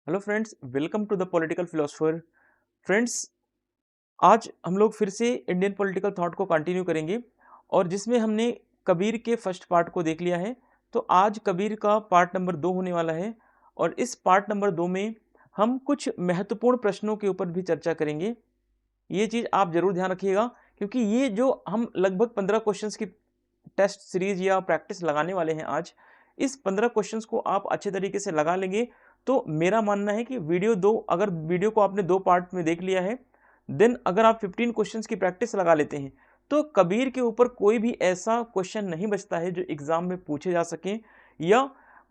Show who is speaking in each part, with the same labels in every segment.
Speaker 1: Hello friends, welcome to the political philosopher. Friends, आज हम लोग फिर से इंडियन पॉलिटिकल थॉट को कंटिन्यू करेंगे और जिसमें हमने कबीर के फर्स्ट पार्ट को देख लिया है। तो आज कबीर का पार्ट नंबर 2 होने वाला है और इस पार्ट नंबर 2 में हम कुछ महत्वपूर्ण प्रश्नों के ऊपर भी चर्चा करेंगे। ये चीज़ आप ज़रूर ध्यान रखिएगा क्योंकि ये जो हम लगभग 15 क्वेश्चंस की टेस्ट सीरीज या प्रैक्टिस लगाने वाले हैं आज, इस 15 क्वेश्चंस को आप अच्छे तरीके से लगा लेंगे तो मेरा मानना है कि अगर वीडियो को आपने 2 पार्ट में देख लिया है, देन अगर आप 15 क्वेश्चंस की प्रैक्टिस लगा लेते हैं तो कबीर के ऊपर कोई भी ऐसा क्वेश्चन नहीं बचता है जो एग्जाम में पूछे जा सकें, या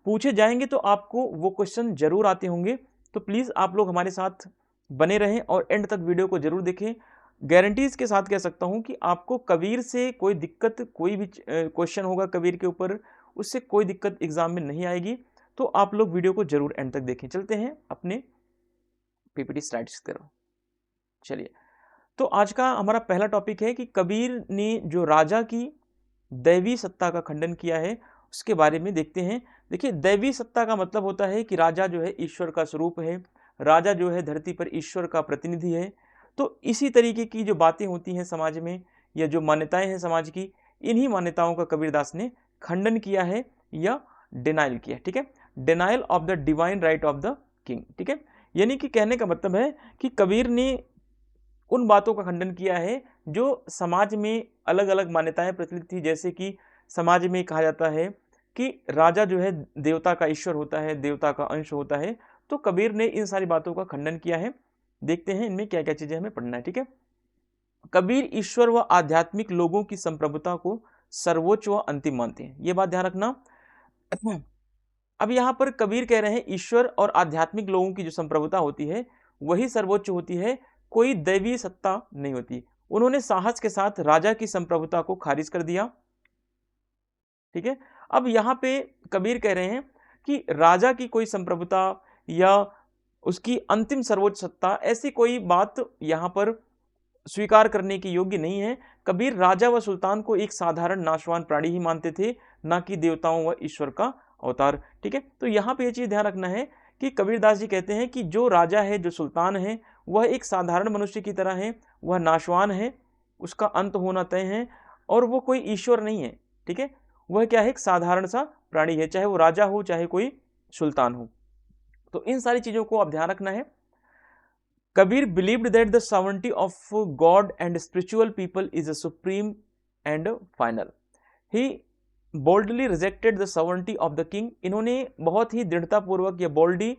Speaker 1: पूछे जाएंगे तो आपको वो क्वेश्चन जरूर आते होंगे। तो प्लीज़ आप लोग हमारे साथ बने रहें और एंड तक वीडियो को जरूर देखें। गारंटीज के साथ कह सकता हूं कि आपको कबीर से कोई दिक्कत, कोई भी क्वेश्चन होगा कबीर के ऊपर, उससे कोई दिक्कत एग्जाम में नहीं आएगी। तो आप लोग वीडियो को जरूर एंड तक देखें। चलते हैं अपने पीपीटी स्लाइड्स की तरफ। चलिए, तो आज का हमारा पहला टॉपिक है कि कबीर ने जो राजा की दैवी सत्ता का खंडन किया है उसके बारे में देखते हैं। देखिए, दैवी सत्ता का मतलब होता है कि राजा जो है ईश्वर का स्वरूप है, राजा जो है धरती पर ईश्वर का प्रतिनिधि है। तो इसी तरीके की जो बातें होती हैं समाज में या जो मान्यताएं हैं समाज की, इन्हीं मान्यताओं का कबीरदास ने खंडन किया है या डिनाइल किया। ठीक है, denial of the divine right of the king. ठीक है, यानी कि कहने का मतलब है कि कबीर ने उन बातों का खंडन किया है जो समाज में अलग अलग मान्यताएं प्रचलित थी। जैसे कि समाज में कहा जाता है कि राजा जो है देवता का ईश्वर होता है, देवता का अंश होता है। तो कबीर ने इन सारी बातों का खंडन किया है। देखते हैं इनमें क्या क्या चीजें हमें पढ़ना है। ठीक है, कबीर ईश्वर व आध्यात्मिक लोगों की संप्रभुता को सर्वोच्च व अंतिम मानते हैं। ये बात ध्यान रखना। अब यहां पर कबीर कह रहे हैं ईश्वर और आध्यात्मिक लोगों की जो संप्रभुता होती है वही सर्वोच्च होती है, कोई दैवीय सत्ता नहीं होती। उन्होंने साहस के साथ राजा की संप्रभुता को खारिज कर दिया। ठीक है, अब यहां पे कबीर कह रहे हैं कि राजा की कोई संप्रभुता या उसकी अंतिम सर्वोच्च सत्ता, ऐसी कोई बात यहां पर स्वीकार करने की योग्य नहीं है। कबीर राजा व सुल्तान को एक साधारण नाशवान प्राणी ही मानते थे, ना कि देवताओं व ईश्वर का अवतार। ठीक है, तो यहाँ पे ये चीज ध्यान रखना है कि कबीरदास जी कहते हैं कि जो राजा है, जो सुल्तान है, वह एक साधारण मनुष्य की तरह है, वह नाशवान है, उसका अंत होना तय है और वो कोई ईश्वर नहीं है। ठीक है, वह क्या है, एक साधारण सा प्राणी है, चाहे वो राजा हो चाहे कोई सुल्तान हो। तो इन सारी चीजों को आप ध्यान रखना है। Kabir believed that the sovereignty of God and spiritual people is a supreme and final. He boldly rejected the sovereignty of the king. इन्होंने बहुत ही दृढ़ता पूर्वक या बोल्डली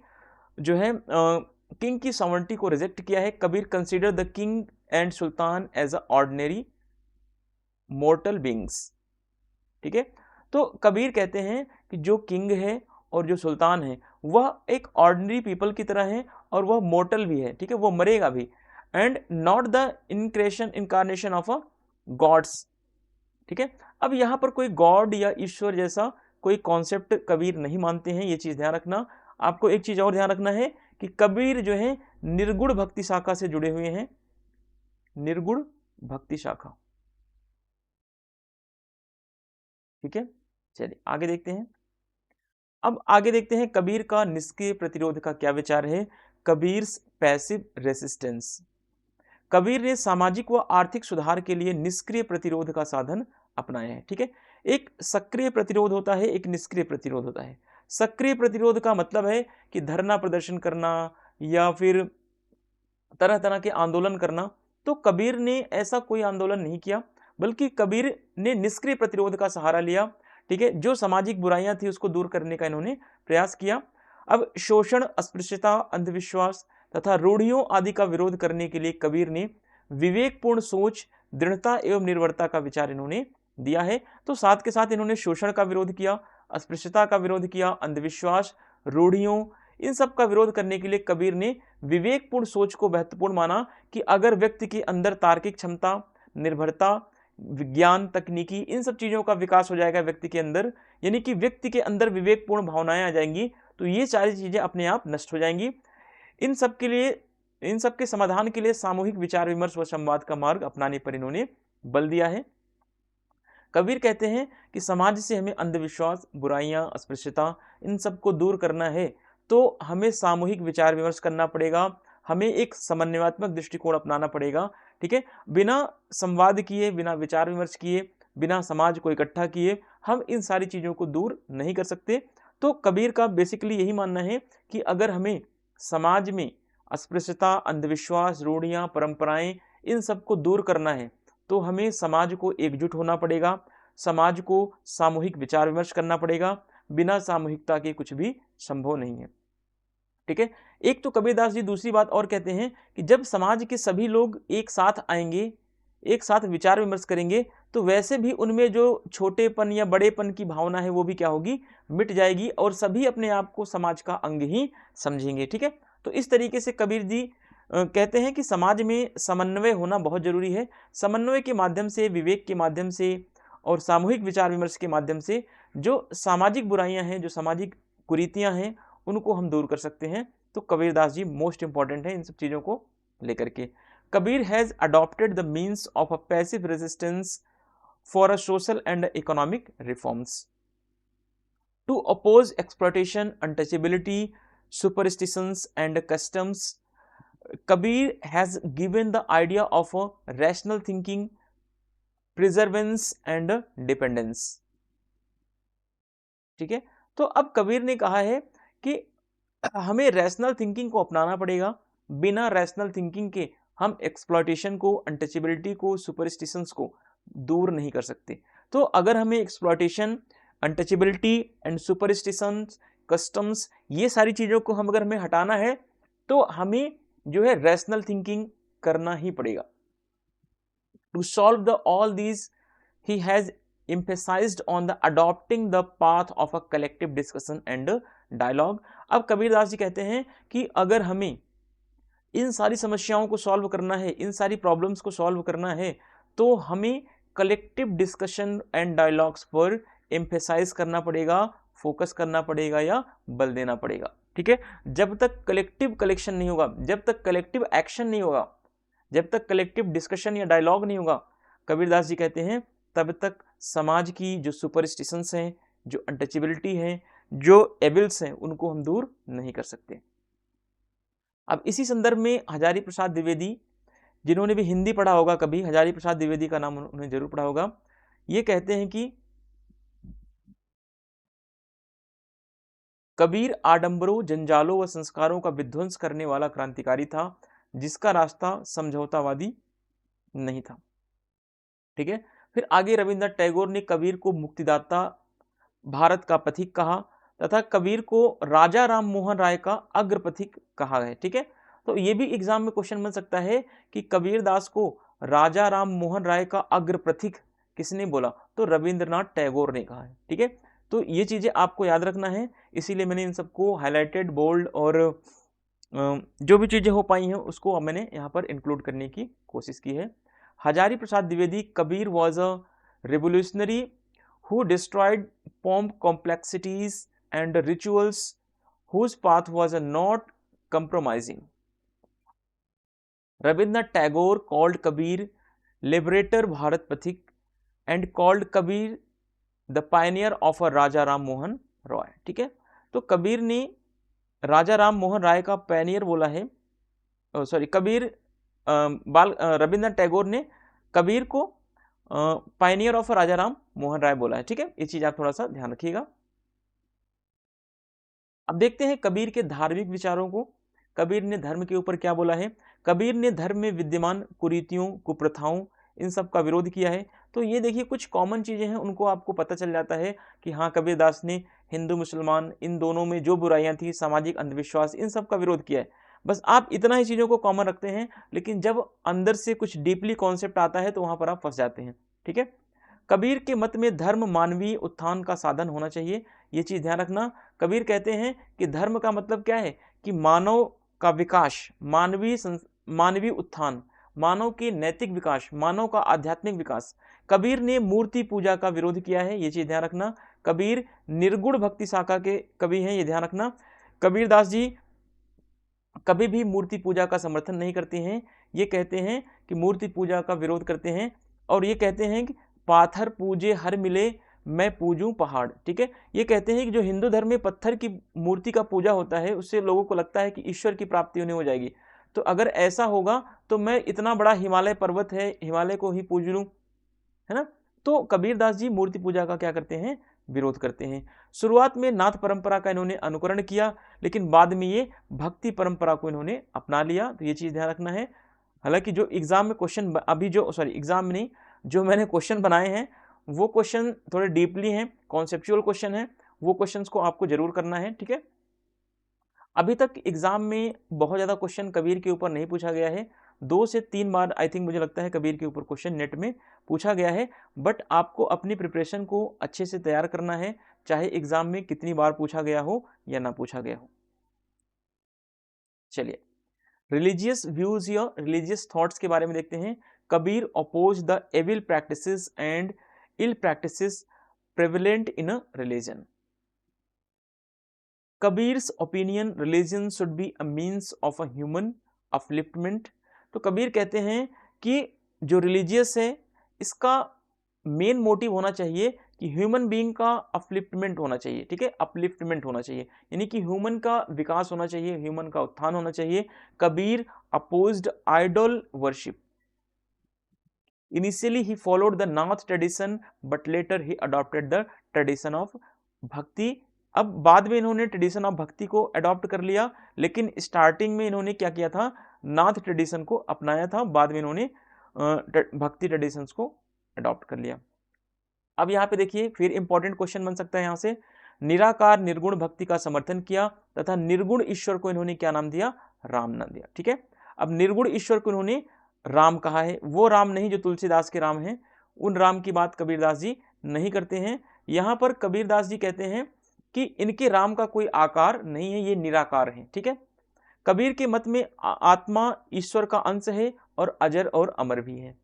Speaker 1: जो है किंग की सॉवरेंटी को रिजेक्ट किया है। Kabir consider the king and sultan as a ordinary mortal beings. ठीक है, तो कबीर कहते हैं कि जो किंग है और जो सुल्तान है वह एक ऑर्डिनरी पीपल की तरह है और वह मोर्टल भी है। ठीक है, वो मरेगा भी, and not the incarnation of a gods. ठीक है, अब यहां पर कोई गॉड या ईश्वर जैसा कोई कॉन्सेप्ट कबीर नहीं मानते हैं, ये चीज ध्यान रखना। आपको एक चीज और ध्यान रखना है कि कबीर जो है निर्गुण भक्ति शाखा से जुड़े हुए हैं, निर्गुण भक्ति शाखा। ठीक है, चलिए आगे देखते हैं। अब आगे देखते हैं कबीर का निष्क्रिय प्रतिरोध का क्या विचार है। Kabir passive resistance. कबीर ने सामाजिक व आर्थिक सुधार के लिए निष्क्रिय प्रतिरोध का साधन अपनाया है। ठीक है, एक सक्रिय प्रतिरोध होता है, एक निष्क्रिय प्रतिरोध होता है। सक्रिय प्रतिरोध का मतलब है कि धरना प्रदर्शन करना या फिर तरह तरह के आंदोलन करना। तो कबीर ने ऐसा कोई आंदोलन नहीं किया, बल्कि कबीर ने निष्क्रिय प्रतिरोध का सहारा लिया। ठीक है, जो सामाजिक बुराइयां थी उसको दूर करने का इन्होंने प्रयास किया। अब शोषण, अस्पृश्यता, अंधविश्वास तथा रूढ़ियों आदि का विरोध करने के लिए कबीर ने विवेकपूर्ण सोच, दृढ़ता एवं निर्भरता का विचार इन्होंने दिया है। तो साथ के साथ इन्होंने शोषण का विरोध किया, अस्पृश्यता का विरोध किया, अंधविश्वास, रूढ़ियों, इन सब का विरोध करने के लिए कबीर ने विवेकपूर्ण सोच को महत्वपूर्ण माना कि अगर व्यक्ति के अंदर तार्किक क्षमता, निर्भरता, विज्ञान, तकनीकी, इन सब चीजों का विकास हो जाएगा व्यक्ति के अंदर, यानी कि व्यक्ति के अंदर विवेकपूर्ण भावनाएं आ जाएंगी, तो ये सारी चीजें अपने आप नष्ट हो जाएंगी। इन सब के लिए, इन सब के समाधान के लिए सामूहिक विचार विमर्श व संवाद का मार्ग अपनाने पर इन्होंने बल दिया है। कबीर कहते हैं कि समाज से हमें अंधविश्वास, बुराइयां, अस्पृश्यता, इन सब को दूर करना है। तो हमें सामूहिक विचार विमर्श करना पड़ेगा, हमें एक समन्वयात्मक दृष्टिकोण अपनाना पड़ेगा, ठीक है। बिना संवाद किए, बिना विचार विमर्श किए, बिना समाज को इकट्ठा किए हम इन सारी चीज़ों को दूर नहीं कर सकते। तो कबीर का बेसिकली यही मानना है कि अगर हमें समाज में अस्पृश्यता, अंधविश्वास, रूढ़ियाँ, परंपराएं, इन सबको दूर करना है तो हमें समाज को एकजुट होना पड़ेगा, समाज को सामूहिक विचार विमर्श करना पड़ेगा। बिना सामूहिकता के कुछ भी संभव नहीं है, ठीक है। एक तो कबीरदास जी दूसरी बात और कहते हैं कि जब समाज के सभी लोग एक साथ आएंगे, एक साथ विचार विमर्श करेंगे, तो वैसे भी उनमें जो छोटेपन या बड़ेपन की भावना है वो भी क्या होगी, मिट जाएगी और सभी अपने आप को समाज का अंग ही समझेंगे, ठीक है। तो इस तरीके से कबीर जी कहते हैं कि समाज में समन्वय होना बहुत जरूरी है। समन्वय के माध्यम से, विवेक के माध्यम से और सामूहिक विचार विमर्श के माध्यम से जो सामाजिक बुराइयां हैं, जो सामाजिक कुरीतियां हैं, उनको हम दूर कर सकते हैं। तो कबीरदास जी मोस्ट इंपॉर्टेंट है इन सब चीजों को लेकर के। Kabir has adopted the means of a passive resistance for a social and economic reforms to oppose exploitation, untouchability, superstitions and customs. Kabir has given the idea of a rational thinking, perseverance and dependence. ठीक है। तो अब कबीर ने कहा है कि हमें rational thinking को अपनाना पड़ेगा। बिना रैशनल थिंकिंग के हम एक्सप्लॉयटेशन को, अनटचेबिलिटी को, सुपरस्टिशंस को दूर नहीं कर सकते। तो अगर हमें exploitation, untouchability and superstitions, customs, ये सारी चीज़ों को हम अगर हमें हटाना है तो हमें जो है रैशनल थिंकिंग करना ही पड़ेगा। To solve the all these he has emphasized on the adopting the path of a collective discussion and dialogue. अब कबीरदास जी कहते हैं कि अगर हमें इन सारी समस्याओं को सॉल्व करना है, इन सारी प्रॉब्लम्स को सॉल्व करना है, तो हमें कलेक्टिव डिस्कशन एंड डायलॉग्स पर एम्फेसाइज करना पड़ेगा, फोकस करना पड़ेगा या बल देना पड़ेगा, ठीक है। जब तक कलेक्टिव कलेक्शन नहीं होगा, जब तक कलेक्टिव एक्शन नहीं होगा, जब तक कलेक्टिव डिस्कशन या डायलॉग नहीं होगा, कबीरदास जी कहते हैं तब तक समाज की जो सुपरस्टिशंस हैं, जो अनटचेबिलिटी हैं, जो एविल्स हैं, उनको हम दूर नहीं कर सकते। अब इसी संदर्भ में हजारी प्रसाद द्विवेदी, जिन्होंने भी हिंदी पढ़ा होगा कभी, हजारी प्रसाद द्विवेदी का नाम उन्हें जरूर पढ़ा होगा, ये कहते हैं कि कबीर आडंबरों, जंजालों व संस्कारों का विध्वंस करने वाला क्रांतिकारी था, जिसका रास्ता समझौतावादी नहीं था, ठीक है। फिर आगे रविंद्रनाथ टैगोर ने कबीर को मुक्तिदाता, भारत का पथिक कहा तथा कबीर को राजा राम मोहन राय का अग्रपथिक कहा है, ठीक है। तो ये भी एग्जाम में क्वेश्चन बन सकता है कि कबीरदास को राजा राम मोहन राय का अग्रपथिक किसने बोला, तो रविंद्रनाथ टैगोर ने कहा है, ठीक है। तो ये चीजें आपको याद रखना है, इसीलिए मैंने इन सबको हाईलाइटेड, बोल्ड और जो भी चीजें हो पाई हैं उसको मैंने यहाँ पर इंक्लूड करने की कोशिश की है। Hazari Prasad Dwivedi, Kabir was a revolutionary who destroyed pomp, complexities and rituals, whose path was not compromising. Rabindranath Tagore called Kabir liberator Bharat Pathik and called Kabir the pioneer of a Raja Ram Mohan Roy, ठीक है। तो कबीर ने राजा राम मोहन राय का pannier बोला है, sorry Kabir Rabindranath Tagore ने कबीर को Pioneer of राजा राम मोहन राय बोला है, ठीक है। ये चीज आप थोड़ा सा ध्यान रखिएगा। अब देखते हैं कबीर के धार्मिक विचारों को। कबीर ने धर्म के ऊपर क्या बोला है। कबीर ने धर्म में विद्यमान कुरीतियों, कुप्रथाओं, इन सब का विरोध किया है। तो ये देखिए कुछ कॉमन चीजें हैं, उनको आपको पता चल जाता है कि हाँ कबीरदास ने हिंदू मुसलमान इन दोनों में जो बुराइयां थी, सामाजिक अंधविश्वास, इन सब का विरोध किया है। बस आप इतना ही चीजों को कॉमन रखते हैं, लेकिन जब अंदर से कुछ डीपली कॉन्सेप्ट आता है तो वहां पर आप फंस जाते हैं, ठीक है। कबीर के मत में धर्म मानवीय उत्थान का साधन होना चाहिए, ये चीज ध्यान रखना। कबीर कहते हैं कि धर्म का मतलब क्या है कि मानव का विकास, मानवीय उत्थान, मानव के नैतिक विकास, मानव का आध्यात्मिक विकास। कबीर ने मूर्ति पूजा का विरोध किया है, ये चीज ध्यान रखना। कबीर निर्गुण भक्ति शाखा के कवि हैं, ये ध्यान रखना। कबीरदास जी कभी भी मूर्ति पूजा का समर्थन नहीं करते हैं, ये कहते हैं कि मूर्ति पूजा का विरोध करते हैं और ये कहते हैं कि पाथर पूजे हर मिले, मैं पूजूं पहाड़। ठीक है, ये कहते हैं कि जो हिंदू धर्म में पत्थर की मूर्ति का पूजा होता है उससे लोगों को लगता है कि ईश्वर की प्राप्ति उन्हें हो जाएगी। तो अगर ऐसा होगा तो मैं इतना बड़ा हिमालय पर्वत है, हिमालय को ही पूज लूं, है ना। तो कबीरदास जी मूर्ति पूजा का क्या करते हैं, विरोध करते हैं। शुरुआत में नाथ परंपरा का इन्होंने अनुकरण किया, लेकिन बाद में ये भक्ति परंपरा को इन्होंने अपना लिया। तो ये चीज ध्यान रखना है। हालांकि जो एग्जाम में क्वेश्चन अभी जो एग्जाम में नहीं, जो मैंने क्वेश्चन बनाए हैं वो क्वेश्चन थोड़े डीपली हैं, कॉन्सेप्चुअल क्वेश्चन है, वो क्वेश्चंस को आपको जरूर करना है। ठीक है, अभी तक एग्जाम में बहुत ज्यादा क्वेश्चन कबीर के ऊपर नहीं पूछा गया है। 2 से 3 बार आई थिंक मुझे लगता है कबीर के ऊपर क्वेश्चन नेट में पूछा गया है, बट आपको अपनी प्रिपरेशन को अच्छे से तैयार करना है, चाहे एग्जाम में कितनी बार पूछा गया हो या ना पूछा गया हो। चलिए, रिलीजियस व्यूज या रिलीजियस थॉट्स के बारे में देखते हैं। Kabir oppose the evil practices and ill practices prevalent in a religion. Kabir's opinion religion should be a means of a human upliftment. तो कबीर कहते हैं कि जो रिलीजियस है इसका मेन मोटिव होना चाहिए कि ह्यूमन बीइंग का अपलिफ्टमेंट होना चाहिए। ठीक है, अपलिफ्टमेंट होना चाहिए, यानी कि ह्यूमन का विकास होना चाहिए, ह्यूमन का उत्थान होना चाहिए। Kabir opposed idol worship. Initially he followed the Nath tradition, but later he adopted the tradition of भक्ति। अब बाद में इन्होंने ट्रेडिशन ऑफ भक्ति को अडॉप्ट कर लिया, लेकिन स्टार्टिंग में इन्होंने क्या किया था, नाथ ट्रेडिशन को अपनाया था, बाद में इन्होंने भक्ति ट्रेडिशंस को अडॉप्ट कर लिया। अब यहाँ पे देखिए फिर इंपॉर्टेंट क्वेश्चन बन सकता है यहाँ से, निराकार निर्गुण भक्ति का समर्थन किया तथा निर्गुण ईश्वर को इन्होंने क्या नाम दिया, राम नाम दिया। ठीक है, अब निर्गुण ईश्वर को इन्होंने राम कहा है, वो राम नहीं जो तुलसीदास के राम हैं, उन राम की बात कबीरदास जी नहीं करते हैं। यहाँ पर कबीरदास जी कहते हैं कि इनके राम का कोई आकार नहीं है, ये निराकार है। ठीक है, कबीर के मत में आत्मा ईश्वर का अंश है और अजर और अमर भी है।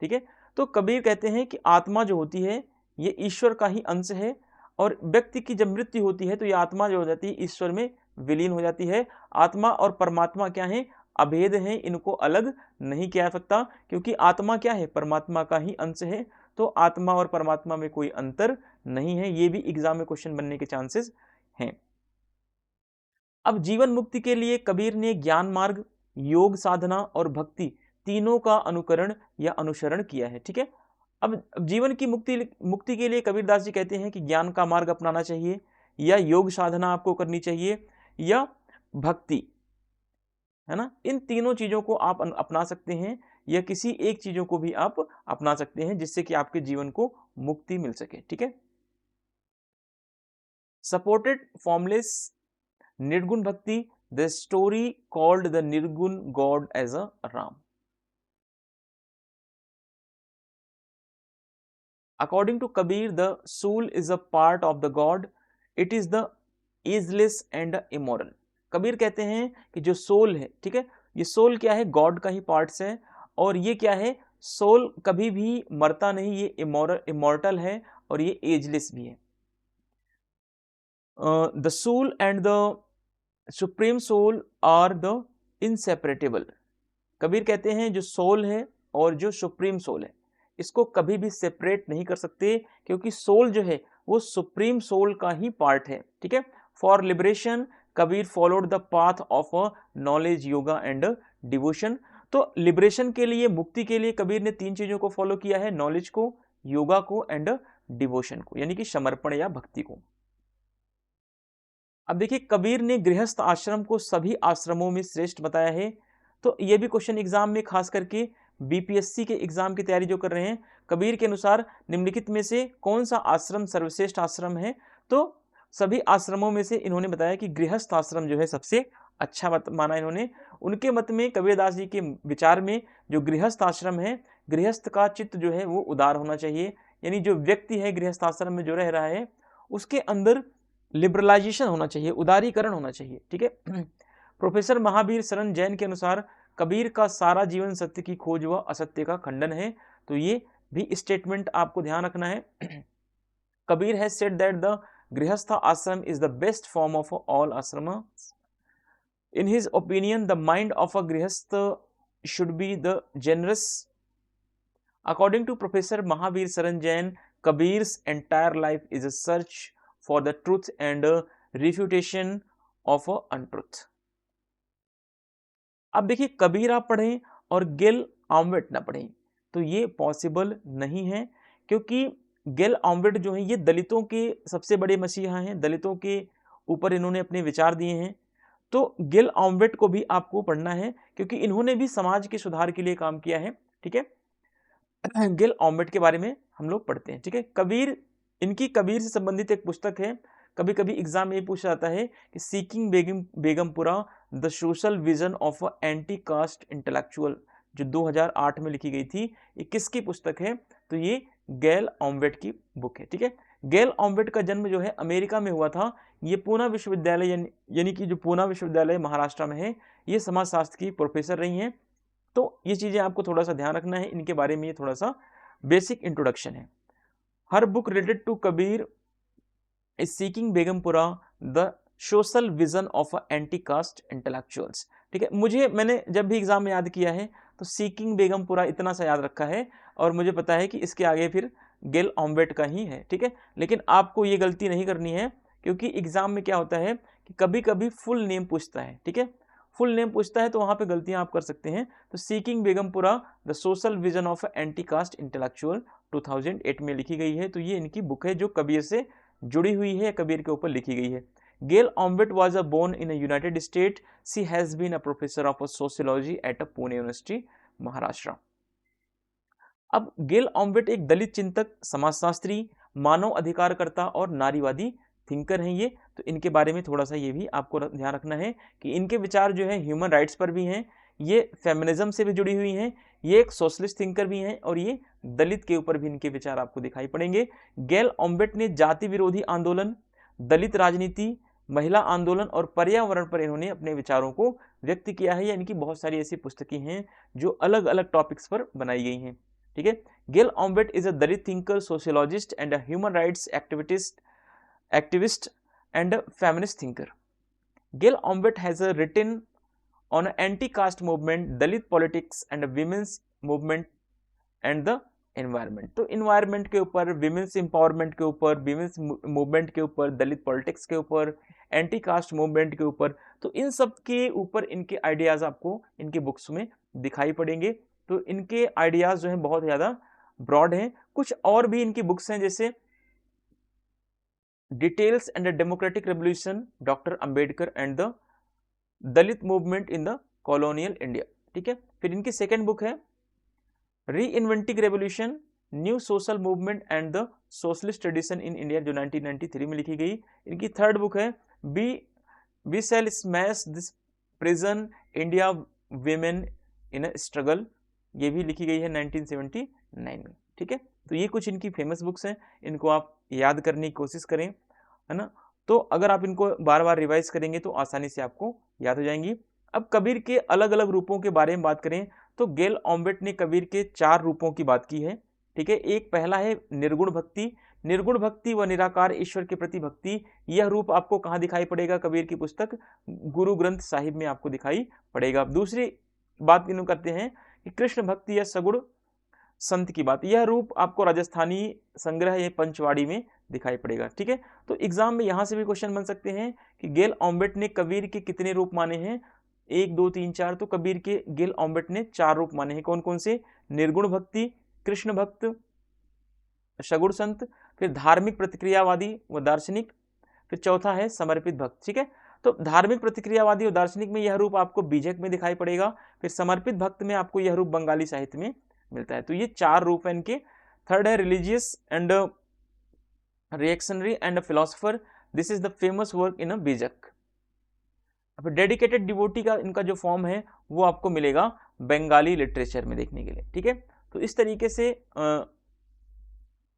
Speaker 1: ठीक है, तो कबीर कहते हैं कि आत्मा जो होती है ये ईश्वर का ही अंश है, और व्यक्ति की जब मृत्यु होती है तो ये आत्मा जो हो जाती है ईश्वर में विलीन हो जाती है। आत्मा और परमात्मा क्या है, अभेद है, इनको अलग नहीं किया जा सकता, क्योंकि आत्मा क्या है, परमात्मा का ही अंश है। तो आत्मा और परमात्मा में कोई अंतर नहीं है, ये भी एग्जाम में क्वेश्चन बनने के चांसेस हैं। अब जीवन मुक्ति के लिए कबीर ने ज्ञान मार्ग, योग साधना और भक्ति तीनों का अनुकरण या अनुसरण किया है। ठीक है, अब जीवन की मुक्ति के लिए कबीरदास जी कहते हैं कि ज्ञान का मार्ग अपनाना चाहिए, या योग साधना आपको करनी चाहिए, या भक्ति, है ना। इन तीनों चीजों को आप अपना सकते हैं, या किसी एक चीजों को भी आप अपना सकते हैं जिससे कि आपके जीवन को मुक्ति मिल सके। ठीक है, supported formless nirgun bhakti, the story called the nirgun god as a Ram. According to Kabir, the soul is a part of the God. It is the ageless and immoral. Kabir कहते हैं कि जो सोल है, ठीक है, ये सोल क्या है, गॉड का ही पार्ट्स है, और ये क्या है, सोल कभी भी मरता नहीं, ये इमॉर्टल है और ये एजलेस भी है। The soul and the supreme soul are the inseparable. Kabir कहते हैं जो सोल है और जो सुप्रीम सोल है इसको कभी भी सेपरेट नहीं कर सकते, क्योंकि सोल जो है वो सुप्रीम सोल का ही पार्ट है। ठीक है, for liberation Kabir followed the path of knowledge, yoga and devotion. तो लिबरेशन के लिए, मुक्ति के लिए कबीर ने 3 चीजों को फॉलो किया है, नॉलेज को, योगा को एंड डिवोशन को, यानी कि समर्पण या भक्ति को। अब देखिए कबीर ने गृहस्थ आश्रम को सभी आश्रमों में श्रेष्ठ बताया है। तो यह भी क्वेश्चन एग्जाम में खास करके बीपीएससी के एग्जाम की तैयारी जो कर रहे हैं, कबीर के अनुसार निम्नलिखित में से कौन सा आश्रम सर्वश्रेष्ठ आश्रम है। तो सभी आश्रमों में से इन्होंने बताया कि गृहस्थ आश्रम जो है सबसे अच्छा माना इन्होंने। उनके मत में, कबीरदास जी के विचार में, जो गृहस्थ आश्रम है, गृहस्थ का चित्त जो है वो उदार होना चाहिए, यानी जो व्यक्ति है गृहस्थ आश्रम में जो रह रहा है उसके अंदर लिबरलाइजेशन होना चाहिए, उदारीकरण होना चाहिए। ठीक है, प्रोफेसर महावीर शरण जैन के अनुसार कबीर का सारा जीवन सत्य की खोज व असत्य का खंडन है। तो ये भी स्टेटमेंट आपको ध्यान रखना है। Kabir has said that the grihastha ashram is the best form of all ashram. In his opinion the mind of a grihastha should be the generous. According to Professor Mahavir Saran Jain, Kabir's entire life is a search for the truth and a refutation of a untruth. अब देखिए, कबीर आप पढ़ें और Gail Omvedt ना पढ़ें तो ये possible नहीं है, क्योंकि गेल ऑम्वेट जो है ये दलितों के सबसे बड़े मसीहा हैं, दलितों के ऊपर इन्होंने अपने विचार दिए हैं। तो गेल ऑम्वेट को भी आपको पढ़ना है, क्योंकि इन्होंने भी समाज के सुधार के लिए काम किया है। ठीक है, गेल ऑम्वेट के बारे में हम लोग पढ़ते हैं। ठीक है, कबीर, इनकी कबीर से संबंधित एक पुस्तक है। कभी कभी एग्जाम में पूछा जाता है कि seeking Begumpura the social vision of a anti caste intellectual, जो 2008 में लिखी गई थी, ये किसकी पुस्तक है? तो ये गेल ऑम्वेट की बुक है। ठीक है, गेल ऑम्वेट का जन्म जो है अमेरिका में हुआ था। ये पूना विश्वविद्यालय यानी कि जो पूना विश्वविद्यालय महाराष्ट्र में है, ये समाजशास्त्र की प्रोफेसर रही हैं। तो ये चीजें आपको थोड़ा सा ध्यान रखना है, इनके बारे में ये थोड़ा सा बेसिक इंट्रोडक्शन है। हर book related to Kabir is seeking Begumpura the social vision of anti caste intellectuals. ठीक है, मैंने जब भी एग्जाम में याद किया है तो सीकिंग बेगमपुरा इतना सा याद रखा है, और मुझे पता है कि इसके आगे फिर गेल ऑम्वेट का ही है। ठीक है, लेकिन आपको ये गलती नहीं करनी है, क्योंकि एग्जाम में क्या होता है कि कभी कभी फुल नेम पूछता है। ठीक है, फुल नेम पूछता है तो वहां पे गलतियां आप कर सकते हैं। तो seeking Begumpura the social vision of anti caste intellectual 2008 में लिखी गई है। तो ये इनकी बुक है जो कबीर से जुड़ी हुई है, कबीर के ऊपर लिखी गई है। Gail Omvedt was born in a United States. She has been a professor of sociology at Pune University, Maharashtra. अब गेल ऑम्वेट एक दलित चिंतक, समाजशास्त्री, मानव अधिकारकर्ता और नारीवादी थिंकर हैं ये। तो इनके बारे में थोड़ा सा ये भी आपको ध्यान रखना है कि इनके विचार जो है ह्यूमन राइट्स पर भी हैं, ये फेमिनिज्म से भी जुड़ी हुई हैं, ये एक सोशलिस्ट थिंकर भी हैं, और ये दलित के ऊपर भी इनके विचार आपको दिखाई पड़ेंगे। गेल ऑम्वेट ने जाति विरोधी आंदोलन, दलित राजनीति, महिला आंदोलन और पर्यावरण पर इन्होंने अपने विचारों को व्यक्त किया है। यानी कि बहुत सारी ऐसी पुस्तकें हैं जो अलग अलग टॉपिक्स पर बनाई गई हैं। ठीक है, Gail Omvedt is a Dalit thinker, sociologist and human rights activist and a feminist thinker. Gail Ombet has written on anti-caste movement, Dalit politics and women's movement and the environment. तो environment के ऊपर, women's empowerment के ऊपर, women's movement के ऊपर, दलित politics के ऊपर, anti caste movement के ऊपर, तो इन सब के ऊपर इनके आइडियाज आपको इनके बुक्स में दिखाई पड़ेंगे। तो इनके आइडियाज जो हैं बहुत ज़्यादा ब्रॉड हैं। कुछ और भी इनकी बुक्स हैं, जैसे details and democratic revolution, doctor Ambedkar and the Dalit movement in the colonial India. ठीक है, फिर इनकी सेकेंड बुक है reinventing revolution, new social movement and the socialist tradition in India, जो 1993 में लिखी गई। इनकी थर्ड बुक है we shall smash this prison, India women in a struggle, ये भी लिखी गई है 1979 में। ठीक है, तो ये कुछ इनकी फेमस बुक्स हैं, इनको आप याद करने की कोशिश करें, है ना। तो अगर आप इनको बार बार रिवाइज करेंगे तो आसानी से आपको याद हो जाएंगी। अब कबीर के अलग अलग रूपों के बारे में बात करें तो गेल ऑम्वेट ने कबीर के 4 रूपों की बात की है। ठीक है, एक पहला है निर्गुण भक्ति। निर्गुण भक्ति व निराकार ईश्वर के प्रति भक्ति, यह रूप आपको कहाँ दिखाई पड़ेगा? कबीर की पुस्तक गुरु ग्रंथ साहिब में आपको दिखाई पड़ेगा। दूसरी बात इन्हों करते हैं कि कृष्ण भक्ति या सगुण संत की बात, यह रूप आपको राजस्थानी संग्रह या पंचवाड़ी में दिखाई पड़ेगा। ठीक है, तो एग्जाम में यहां से भी क्वेश्चन बन सकते हैं कि गेल ऑम्वेट ने कबीर के कितने रूप माने हैं? 1 2 3 4। तो कबीर के गेल ऑम्वेट ने 4 रूप माने हैं। कौन कौन से? निर्गुण भक्ति, कृष्ण भक्त, सगुण संत, फिर धार्मिक प्रतिक्रियावादी व दार्शनिक, फिर चौथा है समर्पित भक्त। ठीक है, तो धार्मिक प्रतिक्रियावादी और दार्शनिक में यह रूप आपको बीजक में दिखाई पड़ेगा, फिर समर्पित भक्त में आपको यह रूप बंगाली साहित्य में मिलता है। तो ये 4 रूप है इनके। थर्ड है religious and reactionary and philosopher, this is the famous work in a Bijak. अब डेडिकेटेड डिवोटी का इनका जो फॉर्म है वो आपको मिलेगा बंगाली लिटरेचर में देखने के लिए। ठीक है, तो इस तरीके से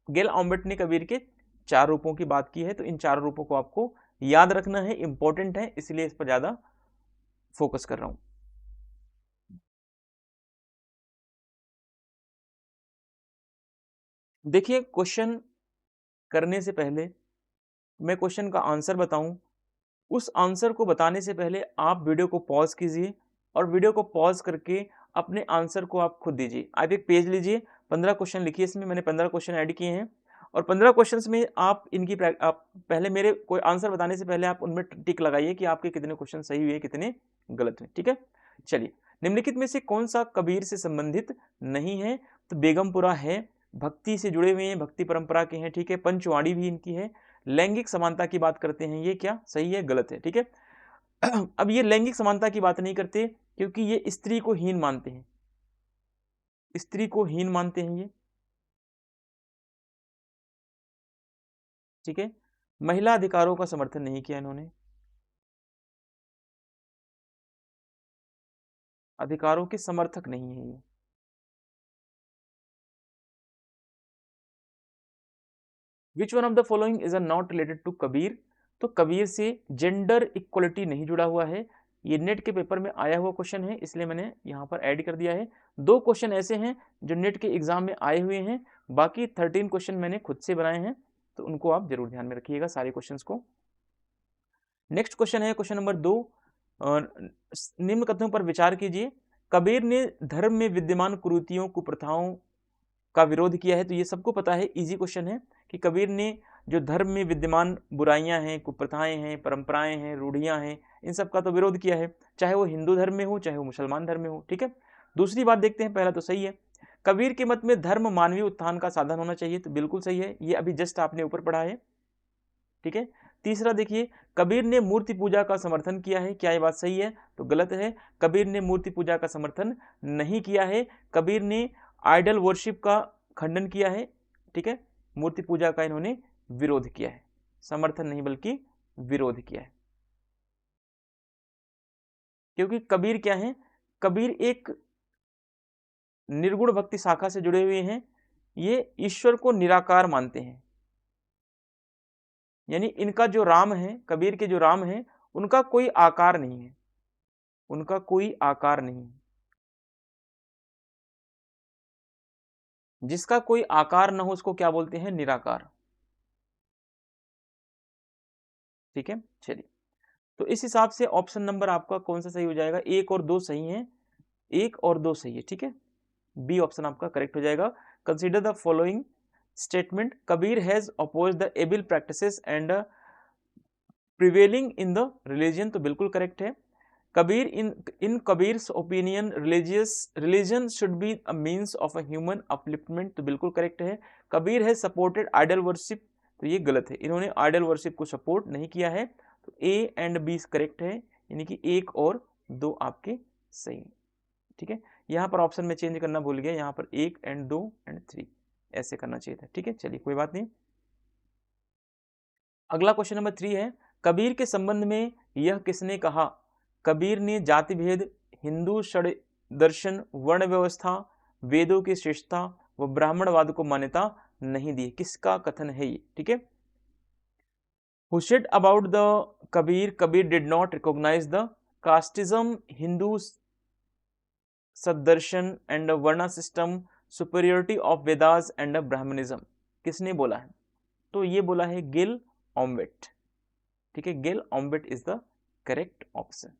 Speaker 1: गेल ऑम्वेट ने कबीर के 4 रूपों की बात की है। तो इन 4 रूपों को आपको याद रखना है, इंपॉर्टेंट है, इसलिए इस पर ज्यादा फोकस कर रहा हूं। देखिए, क्वेश्चन करने से पहले मैं क्वेश्चन का आंसर बताऊं, उस आंसर को बताने से पहले आप वीडियो को पॉज कीजिए और वीडियो को पॉज करके अपने आंसर को आप खुद दीजिए। आप एक पेज लीजिए, 15 क्वेश्चन लिखिए, इसमें मैंने 15 क्वेश्चन ऐड किए हैं और 15 क्वेश्चंस में आप इनकी आप पहले मेरे कोई आंसर बताने से पहले आप उनमें टिक लगाइए कि आपके कितने क्वेश्चन सही हुए कितने गलत हुए, ठीक है। चलिए, निम्नलिखित में से कौन सा कबीर से संबंधित नहीं है? तो बेगमपुरा है, भक्ति से जुड़े हुए हैं, भक्ति परंपरा के हैं, ठीक है। पंचवाड़ी भी इनकी है। लैंगिक समानता की बात करते हैं, ये क्या सही है गलत है, ठीक है। अब ये लैंगिक समानता की बात नहीं करते क्योंकि ये स्त्री को हीन मानते हैं, स्त्री को हीन मानते हैं ये, ठीक है। महिला अधिकारों का समर्थन नहीं किया इन्होंने, अधिकारों के समर्थक नहीं है ये। Which one of the following is not related to Kabir? तो कबीर से जेंडर इक्वलिटी नहीं जुड़ा हुआ है। ये नेट के पेपर में आया हुआ क्वेश्चन है, इसलिए मैंने यहाँ पर ऐड कर दिया है। 2 क्वेश्चन ऐसे हैं जो नेट के एग्जाम में आए हुए हैं, बाकी 13 क्वेश्चन मैंने खुद से बनाए हैं, तो उनको आप जरूर ध्यान में रखिएगा सारे क्वेश्चंस को। नेक्स्ट क्वेश्चन है क्वेश्चन नंबर 2। निम्न कथनों पर विचार कीजिए। कबीर ने धर्म में विद्यमान कुरीतियों कुप्रथाओं का विरोध किया है। तो ये सबको पता है, इजी क्वेश्चन है कि कबीर ने जो धर्म में विद्यमान बुराइयां हैं, कुप्रथाएं हैं, परंपराएं हैं, रूढ़ियां हैं, इन सब का तो विरोध किया है, चाहे वो हिंदू धर्म में हो चाहे वो मुसलमान धर्म में हो, ठीक है। दूसरी बात देखते हैं, पहला तो सही है, कबीर के मत में धर्म मानवीय उत्थान का साधन होना चाहिए, तो बिल्कुल सही है, ये अभी जस्ट आपने ऊपर पढ़ा है, ठीक है। तीसरा देखिए, कबीर ने मूर्ति पूजा का समर्थन किया है, क्या ये बात सही है? तो गलत है, कबीर ने मूर्ति पूजा का समर्थन नहीं किया है। कबीर ने आइडल वर्शिप का खंडन किया है, ठीक है। मूर्ति पूजा का इन्होंने विरोध किया है, समर्थन नहीं बल्कि विरोध किया है। क्योंकि कबीर क्या है? कबीर एक निर्गुण भक्ति शाखा से जुड़े हुए हैं, ये ईश्वर को निराकार मानते हैं, यानी इनका जो राम है, कबीर के जो राम है, उनका कोई आकार नहीं है, उनका कोई आकार नहीं है। जिसका कोई आकार न हो उसको क्या बोलते हैं? निराकार, ठीक है। चलिए, तो इस हिसाब से ऑप्शन नंबर आपका कौन सा सही हो जाएगा? 1 और 2 सही है, 1 और 2 सही है, ठीक है। बी ऑप्शन आपका करेक्ट हो जाएगा। Consider the following statement, Kabir has oppose the evil practices and prevailing in the religion, तो बिल्कुल करेक्ट है। Kabir in Kabir's opinion religion should be a means of a human upliftment, तो बिल्कुल करेक्ट है। Kabir has supported idol worship, तो ये गलत है, इन्होंने आइडल वर्शिप को सपोर्ट नहीं किया है, तो ए एंड बी करेक्ट है, यानी कि 1 और 2 आपके सही, ठीक है। यहाँ पर ऑप्शन में चेंज करना भूल गया, यहाँ पर 1 एंड 2 एंड 3 ऐसे करना चाहिए था, ठीक है। चलिए, कोई बात नहीं। अगला क्वेश्चन नंबर 3 है, कबीर के संबंध में यह किसने कहा? कबीर ने जाति भेद, हिंदू षड दर्शन, वर्ण व्यवस्था, वेदों की श्रेष्ठता व ब्राह्मणवाद को मान्यता नहीं दी, किसका कथन है ये, ठीक है। Who said about the Kabir did not recognize the casteism, Hindu Shaddarshan and varna system, superiority of Vedas and Brahmanism, किसने बोला है? तो ये बोला है गिल ऑम्बेट, ठीक है। Gail Omvedt is the correct option.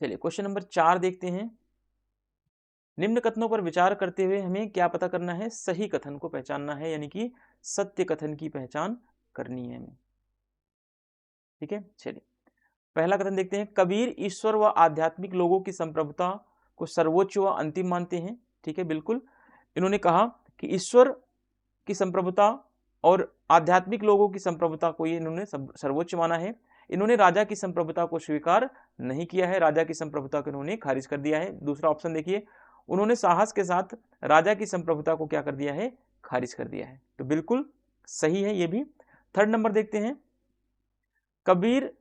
Speaker 1: चलिए, क्वेश्चन नंबर 4 देखते हैं। निम्न कथनों पर विचार करते हुए हमें क्या पता करना है? सही कथन को पहचानना है, यानी कि सत्य कथन की पहचान करनी है हमें, ठीक है। चलिए, पहला कथन देखते हैं, कबीर ईश्वर व आध्यात्मिक लोगों की संप्रभुता को सर्वोच्च व अंतिम मानते हैं, ठीक है, बिल्कुल। इन्होंने कहा कि ईश्वर की संप्रभुता और आध्यात्मिक लोगों की संप्रभुता को ये इन्होंने सर्वोच्च माना है। इन्होंने राजा की संप्रभुता को स्वीकार नहीं किया है, राजा की संप्रभुता को इन्होंने खारिज कर दिया है। दूसरा ऑप्शन देखिए, उन्होंने साहस के साथ राजा की संप्रभुता को क्या कर दिया है? खारिज कर दिया है, तो बिल्कुल सही है ये भी। थर्ड नंबर देखते हैं, कबीर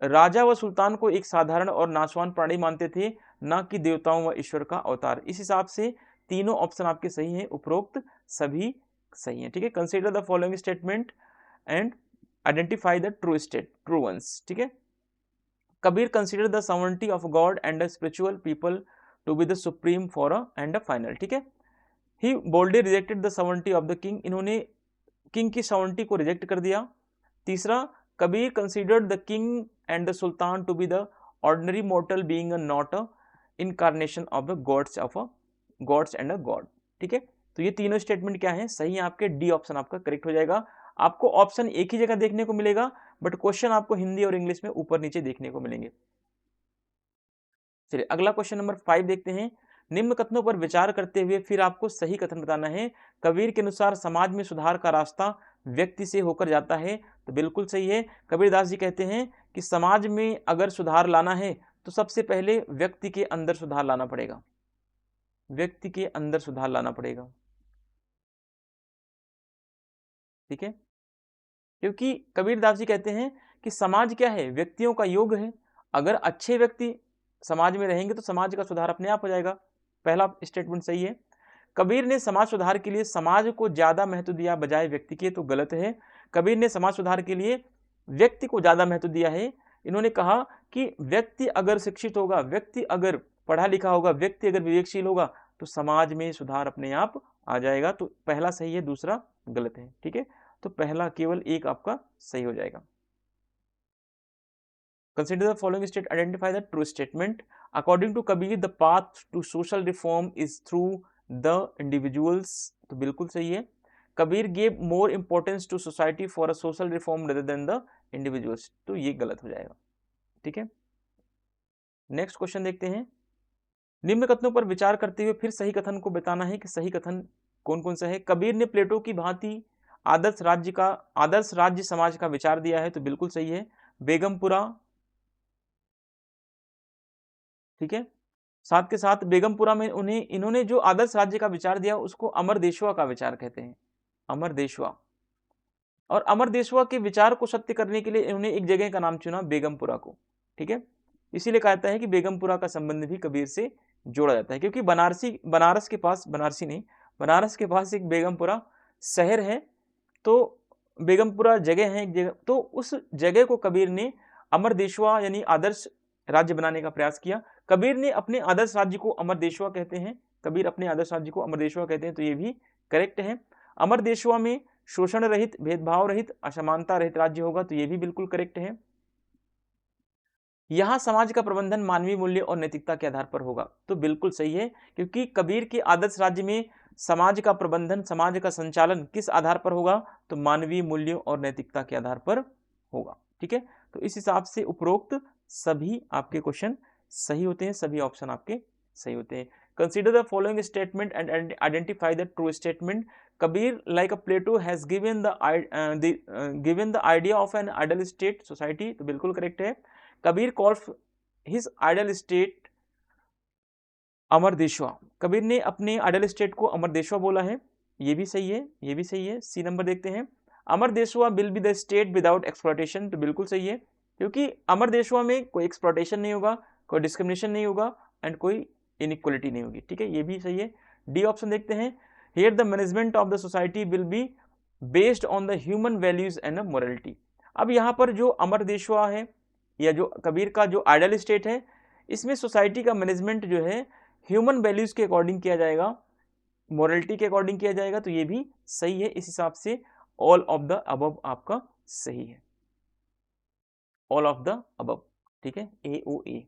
Speaker 1: राजा व सुल्तान को एक साधारण और नाशवान प्राणी मानते थे, ना कि देवताओं व ईश्वर का अवतार। इस हिसाब से तीनों ऑप्शन आपके सही हैं, उपरोक्त सभी सही है, ठीक है। Consider the following statement and identify the true ones, ठीक है। Kabir consider the sovereignty of God and spiritual people to be the supreme for and final, ठीक है। He boldly rejected the sovereignty of the king, इन्होंने king की sovereignty को reject कर दिया। तीसरा, Kabir considered the king and the sultan to be the ordinary mortal being not a incarnation of the gods and a God, ठीक है। तो ये तीनों स्टेटमेंट क्या है, सही है आपके, डी ऑप्शन आपका करेक्ट हो जाएगा। आपको ऑप्शन एक ही जगह देखने को मिलेगा, बट क्वेश्चन आपको हिंदी और इंग्लिश में ऊपर नीचे देखने को मिलेंगे। चलिए अगला क्वेश्चन नंबर 5 देखते हैं। निम्न कथनों पर विचार करते हुए फिर आपको सही कथन बताना है। कबीर के अनुसार समाज में सुधार का रास्ता व्यक्ति से होकर जाता है, तो बिल्कुल सही है। कबीरदास जी कहते हैं कि समाज में अगर सुधार लाना है तो सबसे पहले व्यक्ति के अंदर सुधार लाना पड़ेगा, व्यक्ति के अंदर सुधार लाना पड़ेगा, ठीक है। क्योंकि कबीरदास जी कहते हैं कि समाज क्या है, व्यक्तियों का योग है। अगर अच्छे व्यक्ति समाज में रहेंगे तो समाज का सुधार अपने आप हो जाएगा। पहला स्टेटमेंट सही है। कबीर ने समाज सुधार के लिए समाज को ज्यादा महत्व दिया बजाय व्यक्ति के, तो गलत है। कबीर ने समाज सुधार के लिए व्यक्ति को ज्यादा महत्व दिया है। इन्होंने कहा कि व्यक्ति अगर शिक्षित होगा, व्यक्ति अगर पढ़ा लिखा होगा, व्यक्ति अगर विवेकशील होगा तो समाज में सुधार अपने आप आ जाएगा। तो पहला सही है, दूसरा गलत है, ठीक है। तो पहला केवल एक आपका सही हो जाएगा। Consider the following state, identify the true statement. According to Kabir, the path to social reform is through the individuals. तो बिल्कुल सही है। Kabir gave more importance to society for a social reform rather than the individuals. तो ये गलत हो जाएगा, ठीक है। नेक्स्ट क्वेश्चन देखते हैं। निम्न कथनों पर विचार करते हुए फिर सही कथन को बताना है कि सही कथन कौन कौन सा है। कबीर ने प्लेटो की भांति आदर्श राज्य समाज का विचार दिया है, तो बिल्कुल सही है। बेगमपुरा, ठीक है। साथ के साथ बेगमपुरा में इन्होंने जो आदर्श राज्य का विचार दिया उसको अमरदेशवा का विचार कहते हैं, अमरदेशवा। और अमरदेशवा के विचार को सत्य करने के लिए इन्होंने एक जगह का नाम चुना, बेगमपुरा को, ठीक है। इसीलिए कहता है कि बेगमपुरा का संबंध भी कबीर से जोड़ा जाता है, क्योंकि बनारस के पास एक बेगमपुरा शहर है। तो बेगमपुरा जगह है एक जगह, तो उस जगह को कबीर ने अमरदेशवा यानी आदर्श राज्य बनाने का प्रयास किया। कबीर ने अपने आदर्श राज्य को अमरदेशवा कहते हैं, कबीर अपने आदर्श राज्य को अमरदेशवा कहते हैं, तो ये भी करेक्ट है। अमरदेशवा में शोषण रहित, भेदभाव रहित, असमानता रहित राज्य होगा, तो ये भी बिल्कुल करेक्ट है। यहां समाज का प्रबंधन मानवीय मूल्य और नैतिकता के आधार पर होगा, तो बिल्कुल सही है। क्योंकि कबीर के आदर्श राज्य में समाज का प्रबंधन, समाज का संचालन किस आधार पर होगा, तो मानवीय मूल्यों और नैतिकता के आधार पर होगा, ठीक है। तो इस हिसाब से उपरोक्त सभी आपके क्वेश्चन सही होते हैं, सभी ऑप्शन आपके सही होते हैं। Consider the following statement and identify the true statement. Kabir like a Plato has given the idea of an ideal state society, तो बिल्कुल करेक्ट है। Kabir calls his ideal state Amardeshwa, Kabir ने अपने आइडल स्टेट को अमरदेशवा बोला है, ये भी सही है, ये भी सही है। सी नंबर देखते हैं। Amardeshwa will be the state without exploitation, तो बिल्कुल सही है। क्योंकि अमरदेशवा में कोई एक्सप्लॉयटेशन नहीं होगा, कोई डिस्क्रिमिनेशन नहीं होगा एंड कोई इनइक्वलिटी नहीं होगी, ठीक है, ये भी सही है। डी ऑप्शन देखते हैं। Here the management of the society will be based on the human values and morality. अब यहाँ पर जो अमरदेशवा है या जो कबीर का जो आइडल स्टेट है, इसमें सोसाइटी का मैनेजमेंट जो है ह्यूमन वैल्यूज के अकॉर्डिंग किया जाएगा, मोरलिटी के अकॉर्डिंग किया जाएगा, तो ये भी सही है। इस हिसाब से ऑल ऑफ द अबव आपका सही है, ऑल ऑफ द अबव, ठीक है, AOA।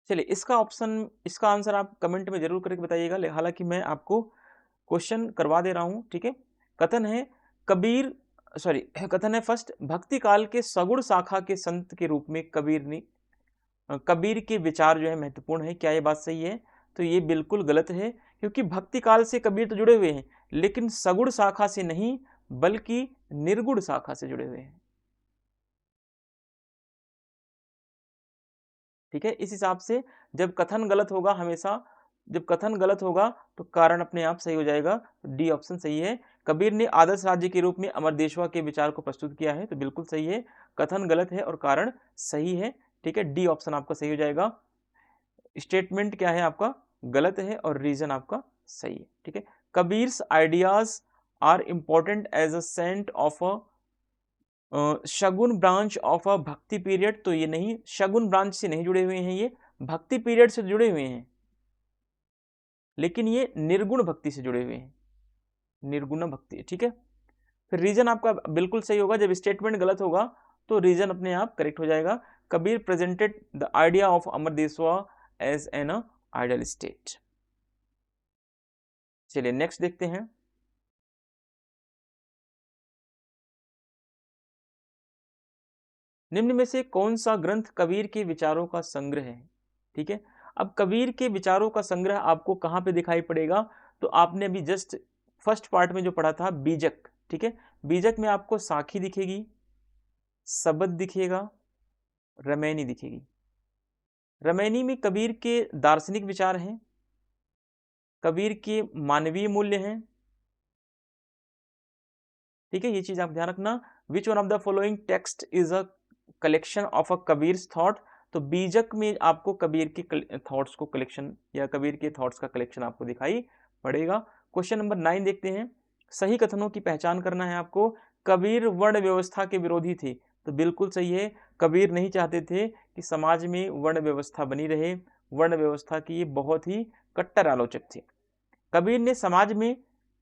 Speaker 1: चलिए इसका आंसर आप कमेंट में जरूर करके बताइएगा, हालांकि मैं आपको क्वेश्चन करवा दे रहा हूं, ठीक है। कथन है कबीर सॉरी कथन है फर्स्ट, भक्ति काल के सगुण शाखा के संत के रूप में कबीर के विचार जो है महत्वपूर्ण है, क्या ये बात सही है? तो ये बिल्कुल गलत है। क्योंकि भक्ति काल से कबीर तो जुड़े हुए हैं, लेकिन सगुण शाखा से नहीं बल्कि निर्गुण शाखा से जुड़े हुए हैं, ठीक है। इस हिसाब से जब कथन गलत होगा, हमेशा जब कथन गलत होगा तो कारण अपने आप सही हो जाएगा। डी ऑप्शन सही है। कबीर ने आदर्श राज्य के रूप में अमरदेशवा के विचार को प्रस्तुत किया है, तो बिल्कुल सही है। कथन गलत है और कारण सही है, ठीक है। डी ऑप्शन आपका सही हो जाएगा। स्टेटमेंट क्या है आपका गलत है और रीजन आपका सही है, ठीक है। Kabir's ideas are important as a saint of a Sagun branch of a Bhakti period, तो ये नहीं, शगुन ब्रांच से नहीं जुड़े हुए हैं, ये भक्ति पीरियड से जुड़े हुए हैं, लेकिन ये निर्गुण भक्ति से जुड़े हुए हैं, निर्गुण भक्ति, ठीक है। फिर रीजन आपका बिल्कुल सही होगा। जब स्टेटमेंट गलत होगा तो रीजन अपने आप करेक्ट हो जाएगा। Kabir presented the idea of Amar Deshwa as an ideal state. चलिए नेक्स्ट देखते हैं। निम्न में से कौन सा ग्रंथ कबीर के विचारों का संग्रह है? ठीक है, अब कबीर के विचारों का संग्रह आपको कहां पे दिखाई पड़ेगा? तो आपने अभी जस्ट फर्स्ट पार्ट में जो पढ़ा था बीजक, ठीक है, बीजक में आपको साखी दिखेगी, सबद दिखेगा, रमैनी दिखेगी। रमैनी में कबीर के दार्शनिक विचार हैं, कबीर के मानवीय मूल्य हैं, ठीक है, ये चीज आप ध्यान रखना। विच one of the following text is a collection of a Kabir thought? तो बीजक में आपको कबीर के थॉट्स को कलेक्शन या कबीर के थॉट्स का कलेक्शन आपको दिखाई पड़ेगा। क्वेश्चन नंबर 9 देखते हैं। सही कथनों की पहचान करना है आपको। कबीर वर्ण व्यवस्था के विरोधी थे, तो बिल्कुल सही है। कबीर नहीं चाहते थे कि समाज में वर्ण व्यवस्था बनी रहे, वर्ण व्यवस्था की ये बहुत ही कट्टर आलोचक थे। कबीर ने समाज में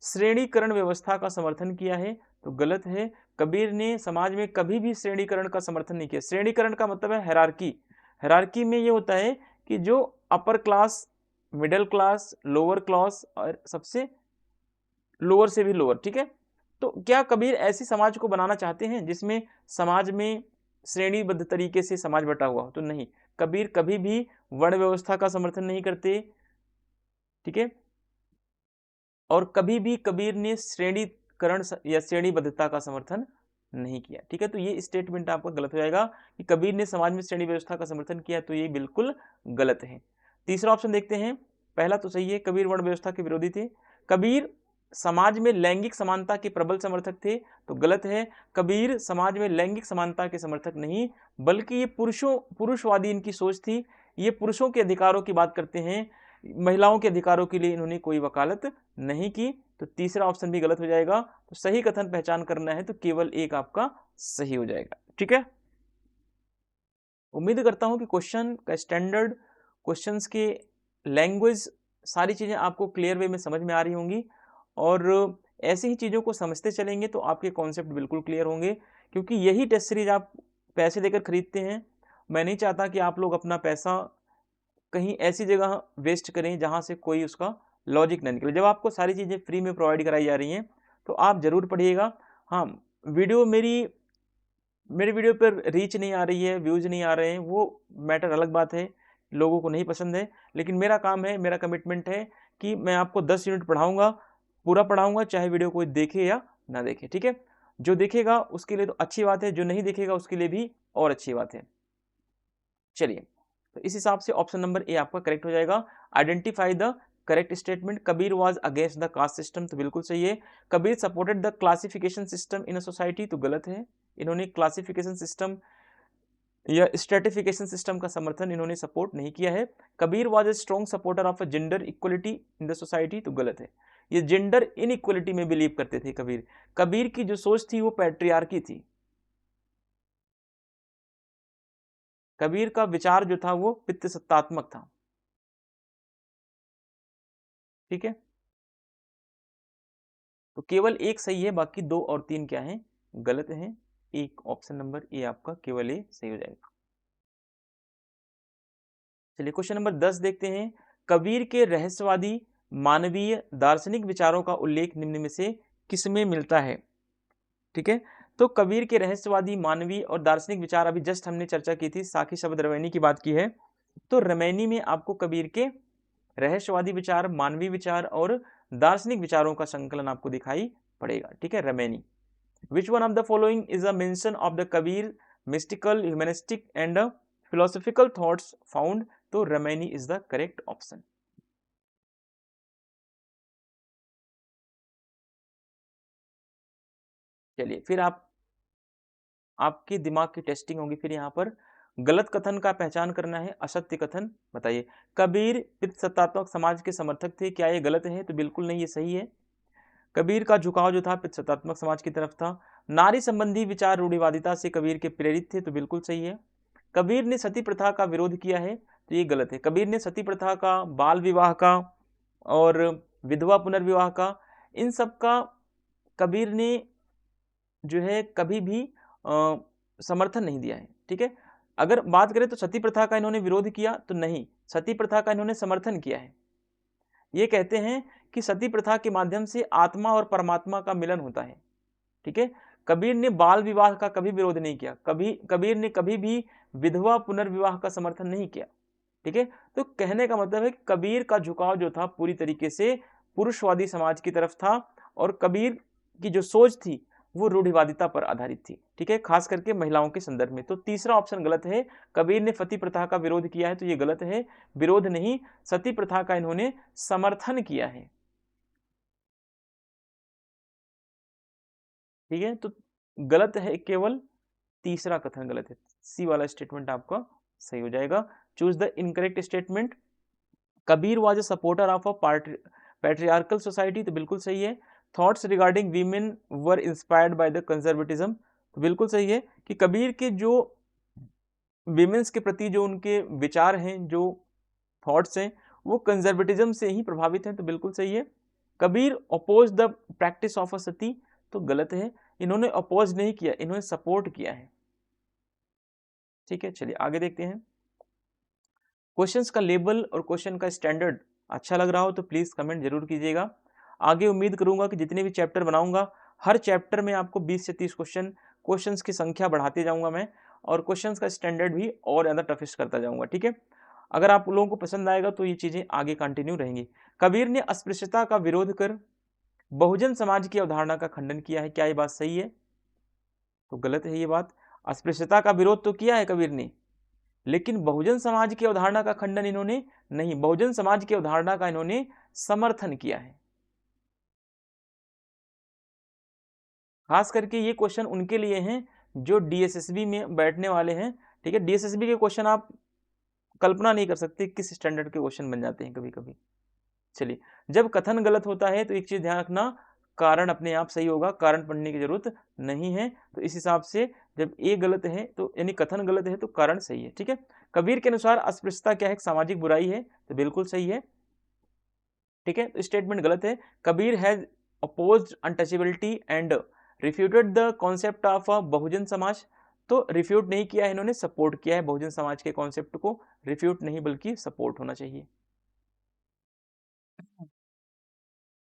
Speaker 1: श्रेणीकरण व्यवस्था का समर्थन किया है, तो गलत है। कबीर ने समाज में कभी भी श्रेणीकरण का समर्थन नहीं किया। श्रेणीकरण का मतलब है हैरार्की। हैरार्की में ये होता है कि जो upper class, middle class, lower class और सबसे लोअर से भी लोअर, ठीक है। तो क्या कबीर ऐसी समाज को बनाना चाहते हैं जिसमें समाज में श्रेणीबद्ध तरीके से समाज बटा हुआ हो? तो नहीं, कबीर कभी भी वर्ण व्यवस्था का समर्थन नहीं करते, ठीक है। और कभी भी कबीर ने श्रेणीकरण या श्रेणीबद्धता का समर्थन नहीं किया, ठीक है। तो ये स्टेटमेंट आपका गलत हो जाएगा कि कबीर ने समाज में श्रेणी व्यवस्था का समर्थन किया, तो ये बिल्कुल गलत है। तीसरा ऑप्शन देखते हैं। पहला तो सही है, कबीर वर्ण व्यवस्था के विरोधी थे। कबीर समाज में लैंगिक समानता के प्रबल समर्थक थे, तो गलत है। कबीर समाज में लैंगिक समानता के समर्थक नहीं, बल्कि ये पुरुषवादी इनकी सोच थी। ये पुरुषों के अधिकारों की बात करते हैं, महिलाओं के अधिकारों के लिए इन्होंने कोई वकालत नहीं की। तो तीसरा ऑप्शन भी गलत हो जाएगा। तो सही कथन पहचान करना है तो केवल एक आपका सही हो जाएगा, ठीक है। उम्मीद करता हूं कि क्वेश्चन का स्टैंडर्ड, क्वेश्चंस के लैंग्वेज, सारी चीजें आपको क्लियर वे में समझ में आ रही होंगी। और ऐसी ही चीजों को समझते चलेंगे तो आपके कॉन्सेप्ट बिल्कुल क्लियर होंगे, क्योंकि यही टेस्ट सीरीज आप पैसे देकर खरीदते हैं। मैं नहीं चाहता कि आप लोग अपना पैसा कहीं ऐसी जगह वेस्ट करें जहां से कोई उसका लॉजिक ना निकले। जब आपको सारी चीज़ें फ्री में प्रोवाइड कराई जा रही हैं तो आप ज़रूर पढ़िएगा। हाँ, वीडियो मेरी वीडियो पर रीच नहीं आ रही है, व्यूज़ नहीं आ रहे हैं, वो मैटर अलग बात है, लोगों को नहीं पसंद है। लेकिन मेरा काम है, मेरा कमिटमेंट है कि मैं आपको 10 यूनिट पढ़ाऊँगा, पूरा पढ़ाऊँगा, चाहे वीडियो कोई देखे या ना देखे, ठीक है। जो देखेगा उसके लिए तो अच्छी बात है, जो नहीं देखेगा उसके लिए भी और अच्छी बात है। चलिए, तो इस हिसाब से ऑप्शन नंबर ए आपका करेक्ट हो जाएगा। Identify the correct statement. Kabir was against the caste system, तो बिल्कुल सही है। Kabir supported the classification system in a society, तो गलत है। इन्होंने क्लासिफिकेशन सिस्टम या स्ट्रेटिफिकेशन सिस्टम का समर्थन इन्होंने सपोर्ट नहीं किया है। Kabir was a strong supporter of gender equality in the society, तो गलत है। ये जेंडर इनइक्वलिटी में बिलीव करते थे कबीर। कबीर की जो सोच थी वो पैट्रियार्की थी। कबीर का विचार जो था वो पितृ सत्तात्मक था, ठीक है। तो केवल एक सही है, बाकी 2 और 3 क्या हैं? गलत हैं। एक ऑप्शन नंबर ए आपका केवल ए सही हो जाएगा। चलिए क्वेश्चन नंबर 10 देखते हैं। कबीर के रहस्यवादी मानवीय दार्शनिक विचारों का उल्लेख निम्न में से किसमें मिलता है? ठीक है, तो कबीर के रहस्यवादी मानवीय और दार्शनिक विचार अभी जस्ट हमने चर्चा की थी, साखी शब्द रमैनी की बात की है। तो रमैनी में आपको कबीर के रहस्यवादी विचार, मानवीय विचार और दार्शनिक विचारों का संकलन आपको दिखाई पड़ेगा, ठीक है, Ramaini. Which one of the following is a mention of the Kabir mystical, humanistic and philosophical thoughts found? तो Ramaini is the correct option. चलिए फिर आपके दिमाग की टेस्टिंग होगी। फिर यहाँ पर गलत कथन का पहचान करना है, असत्य कथन बताइए। कबीर पितृसत्तात्मक समाज के समर्थक थे, क्या ये गलत है? तो बिल्कुल नहीं, ये सही है। कबीर का झुकाव जो था पितृसत्तात्मक समाज की तरफ था। नारी संबंधी विचार रूढ़िवादिता से कबीर के प्रेरित थे, तो बिल्कुल सही है। कबीर ने सती प्रथा का विरोध किया है, तो ये गलत है। कबीर ने सती प्रथा का, बाल विवाह का और विधवा पुनर्विवाह का, इन सब का कबीर ने जो है कभी भी समर्थन नहीं दिया है। ठीक है, अगर बात करें तो सती प्रथा का इन्होंने विरोध किया तो नहीं, सती प्रथा का इन्होंने समर्थन किया है। ये कहते हैं कि सती प्रथा के माध्यम से आत्मा और परमात्मा का मिलन होता है। ठीक है, कबीर ने बाल विवाह का कभी विरोध नहीं किया, कबीर ने कभी भी विधवा पुनर्विवाह का समर्थन नहीं किया। ठीक है, तो कहने का मतलब है कि कबीर का झुकाव जो था पूरी तरीके से पुरुषवादी समाज की तरफ था, और कबीर की जो सोच थी वो रूढ़िवादिता पर आधारित थी। ठीक है, खास करके महिलाओं के संदर्भ में। तो तीसरा ऑप्शन गलत है, कबीर ने सती प्रथा का विरोध किया है तो ये गलत है, विरोध नहीं, सती प्रथा का इन्होंने समर्थन किया है। ठीक है, तो गलत है केवल तीसरा कथन गलत है, सी वाला स्टेटमेंट आपका सही हो जाएगा। Choose the incorrect statement. Kabir was a supporter of a patriarchal society, तो बिल्कुल सही है। Thoughts regarding women were inspired by the conservatism, तो बिल्कुल सही है कि कबीर के जो विमेंस के प्रति जो उनके विचार हैं, जो थॉट्स हैं, वो कंजर्वेटिज्म से ही प्रभावित हैं, तो बिल्कुल सही है। Kabir oppose the practice of a sati, तो गलत है, इन्होंने अपोज नहीं किया, इन्होंने सपोर्ट किया है। ठीक है, चलिए आगे देखते हैं। क्वेश्चंस का लेवल और क्वेश्चन का स्टैंडर्ड अच्छा लग रहा हो तो प्लीज कमेंट जरूर कीजिएगा। आगे उम्मीद करूंगा कि जितने भी चैप्टर बनाऊंगा हर चैप्टर में आपको 20 से 30 क्वेश्चंस की संख्या बढ़ाते जाऊंगा मैं, और क्वेश्चंस का स्टैंडर्ड भी और ज़्यादा टफिस्ट करता जाऊंगा। ठीक है, अगर आप लोगों को पसंद आएगा तो ये चीज़ें आगे कंटिन्यू रहेंगी। कबीर ने अस्पृश्यता का विरोध कर बहुजन समाज की अवधारणा का खंडन किया है, क्या ये बात सही है? तो गलत है ये बात। अस्पृश्यता का विरोध तो किया है कबीर ने, लेकिन बहुजन समाज की अवधारणा का खंडन इन्होंने नहीं, बहुजन समाज की अवधारणा का इन्होंने समर्थन किया है। खास करके ये क्वेश्चन उनके लिए हैं जो डीएसएसबी में बैठने वाले हैं। ठीक है, डीएसएसबी के क्वेश्चन आप कल्पना नहीं कर सकते किस स्टैंडर्ड के क्वेश्चन बन जाते हैं कभी कभी। चलिए, जब कथन गलत होता है तो एक चीज ध्यान रखना, कारण अपने आप सही होगा, कारण पढ़ने की जरूरत नहीं है। तो इस हिसाब से जब ए गलत है तो यानी कथन गलत है तो कारण सही है। ठीक है, कबीर के अनुसार अस्पृश्यता क्या है? सामाजिक बुराई है, तो बिल्कुल सही है। ठीक है, तो स्टेटमेंट गलत है। Kabir has opposed untouchability and refuted the concept of Bahujan Samaj, तो रिफ्यूट नहीं किया है इन्होंने, सपोर्ट किया है बहुजन समाज के कॉन्सेप्ट को। रिफ्यूट नहीं बल्कि सपोर्ट होना चाहिए।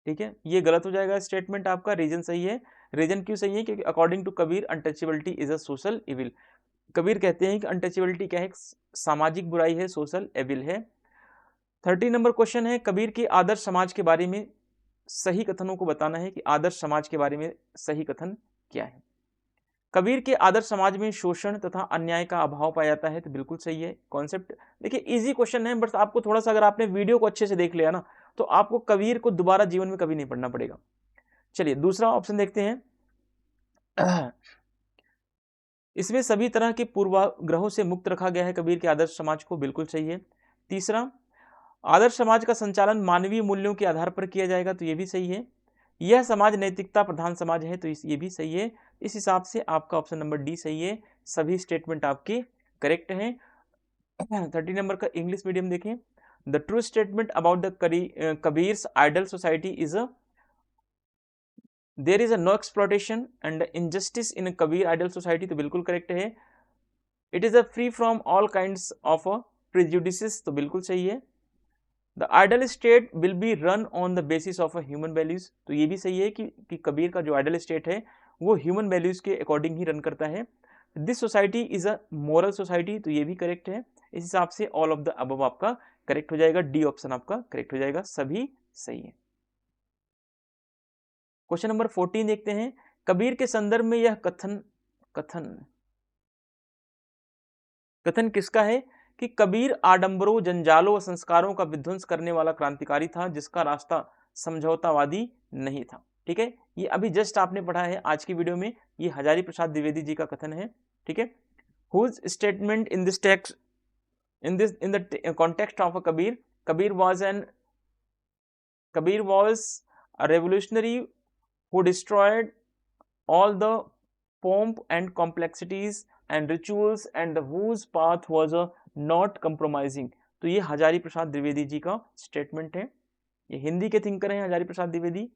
Speaker 1: ठीक है, ये गलत हो जाएगा स्टेटमेंट आपका। रीजन सही है। रीजन क्यों सही है? क्योंकि according to Kabir untouchability is a social evil. Kabir कहते हैं कि अनटचेबिलिटी क्या है? सामाजिक बुराई है, सोशल एविल है। 30 नंबर क्वेश्चन है, कबीर के आदर्श समाज के बारे में सही कथनों को बताना है कि आदर्श समाज के बारे में सही कथन क्या है। कबीर के आदर्श समाज में शोषण तथा अन्याय का अभाव पाया जाता है, तो बिल्कुल सही है कॉन्सेप्ट। देखिए इजी क्वेश्चन है, बट आपको थोड़ा सा अगर आपने वीडियो को अच्छे से देख लिया ना तो आपको कबीर को दोबारा जीवन में कभी नहीं पढ़ना पड़ेगा। चलिए दूसरा ऑप्शन देखते हैं। इसमें सभी तरह के पूर्वाग्रहों से मुक्त रखा गया है कबीर के आदर्श समाज को, बिल्कुल सही है। तीसरा, आदर्श समाज का संचालन मानवीय मूल्यों के आधार पर किया जाएगा, तो ये भी सही है। यह समाज नैतिकता प्रधान समाज है, तो ये भी सही है। इस हिसाब से आपका ऑप्शन नंबर डी सही है। सभी स्टेटमेंट आपके करेक्ट हैं। 30 नंबर का इंग्लिश मीडियम देखें। The true statement about the Kabir's ideal society is a there is a no exploitation and injustice in Kabir ideal society, तो बिल्कुल करेक्ट है। It is a free from all kinds of prejudices, तो बिल्कुल सही है। The ideal state will be run on the basis of human values, तो ये भी सही है कि कबीर का जो आइडल स्टेट है वो ह्यूमन वैल्यूज के अकॉर्डिंग ही रन करता है। This society is a moral society, तो ये भी करेक्ट है। इस हिसाब से ऑल ऑफ द अबव आपका करेक्ट हो जाएगा, डी ऑप्शन आपका करेक्ट हो जाएगा, सभी सही है। क्वेश्चन नंबर 14 देखते हैं। कबीर के संदर्भ में यह कथन कथन कथन किसका है कि कबीर आडंबरों, जंजालों व संस्कारों का विध्वंस करने वाला क्रांतिकारी था जिसका रास्ता समझौतावादी नहीं था। ठीक है, ये अभी जस्ट आपने पढ़ा है आज की वीडियो में, ये हजारी प्रसाद द्विवेदी जी का कथन है। ठीक है, whose statement in this text in the context of a Kabir was a revolutionary who destroyed all the pomp and complexities and rituals and whose path was a not compromising, तो ये हजारी प्रसाद द्विवेदी जी का स्टेटमेंट है। ये हिंदी के thinker हैं हजारी प्रसाद द्विवेदी।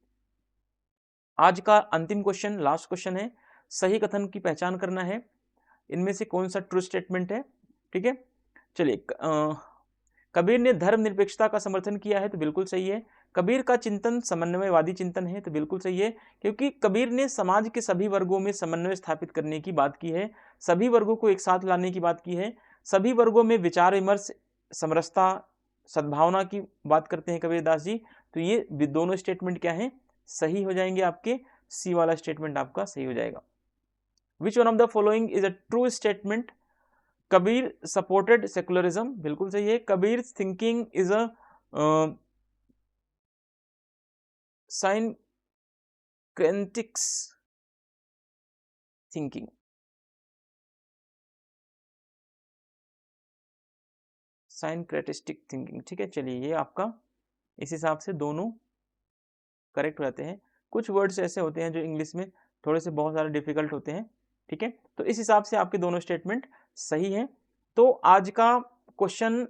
Speaker 1: आज का अंतिम क्वेश्चन, लास्ट क्वेश्चन है, सही कथन की पहचान करना है। इनमें से कौन सा ट्रू स्टेटमेंट है, ठीक है। चलिए, कबीर ने धर्मनिरपेक्षता का समर्थन किया है, तो बिल्कुल सही है। कबीर का चिंतन समन्वयवादी चिंतन है, तो बिल्कुल सही है, क्योंकि कबीर ने समाज के सभी वर्गों में समन्वय स्थापित करने की बात की है, सभी वर्गों को एक साथ लाने की बात की है, सभी वर्गों में विचार विमर्श, समरसता, सद्भावना की बात करते हैं कबीरदास जी। तो ये दोनों स्टेटमेंट क्या है, सही हो जाएंगे आपके, सी वाला स्टेटमेंट आपका सही हो जाएगा। Which one of the following is a true statement? Kabir supported secularism, बिल्कुल सही है। Kabir thinking is a syncretics thinking, syncretistic thinking, ठीक है। चलिए, ये आपका इस हिसाब से दोनों करेक्ट हो जाते हैं। कुछ वर्ड्स ऐसे होते हैं जो इंग्लिश में थोड़े से बहुत ज़्यादा डिफिकल्ट होते हैं, ठीक है। तो इस हिसाब से आपके दोनों स्टेटमेंट सही हैं। तो आज का क्वेश्चन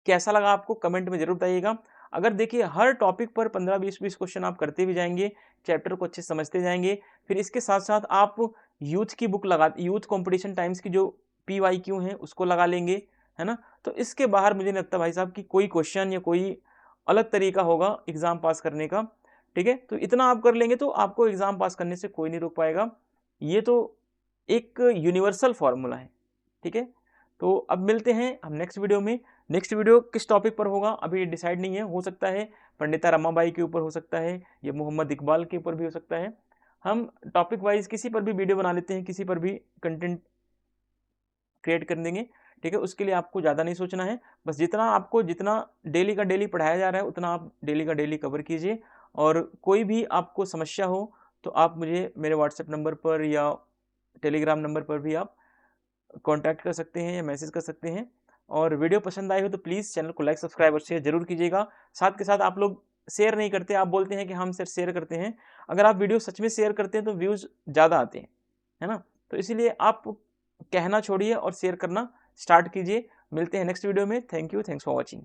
Speaker 1: कैसा लगा आपको, कमेंट में जरूर बताइएगा। अगर देखिए हर टॉपिक पर 15-20 क्वेश्चन आप करते भी जाएंगे, चैप्टर को अच्छे समझते जाएंगे, फिर इसके साथ साथ आप यूथ की बुक लगा, यूथ कंपटीशन टाइम्स की जो PYQ है उसको लगा लेंगे, है ना। तो इसके बाहर मुझे नहीं लगता भाई साहब कि कोई क्वेश्चन या कोई अलग तरीका होगा एग्जाम पास करने का, ठीक है। तो इतना आप कर लेंगे तो आपको एग्जाम पास करने से कोई नहीं रोक पाएगा। ये तो एक यूनिवर्सल फॉर्मूला है, ठीक है। तो अब मिलते हैं हम नेक्स्ट वीडियो में। नेक्स्ट वीडियो किस टॉपिक पर होगा अभी डिसाइड नहीं है, हो सकता है पंडिता रमाबाई के ऊपर हो सकता है, या मोहम्मद इकबाल के ऊपर भी हो सकता है। हम टॉपिक वाइज किसी पर भी वीडियो बना लेते हैं, किसी पर भी कंटेंट क्रिएट कर देंगे, ठीक है। उसके लिए आपको ज़्यादा नहीं सोचना है, बस जितना डेली का डेली पढ़ाया जा रहा है उतना आप डेली का डेली कवर कीजिए। और कोई भी आपको समस्या हो तो आप मुझे मेरे व्हाट्सएप नंबर पर या टेलीग्राम नंबर पर भी आप कांटेक्ट कर सकते हैं या मैसेज कर सकते हैं। और वीडियो पसंद आई हो तो प्लीज़ चैनल को लाइक सब्सक्राइब और शेयर जरूर कीजिएगा। साथ के साथ आप लोग शेयर नहीं करते, आप बोलते हैं कि हम सिर्फ शेयर करते हैं। अगर आप वीडियो सच में शेयर करते हैं तो व्यूज़ ज़्यादा आते हैं, है ना। तो इसीलिए आप कहना छोड़िए और शेयर करना स्टार्ट कीजिए। मिलते हैं नेक्स्ट वीडियो में। Thank you, thanks for watching.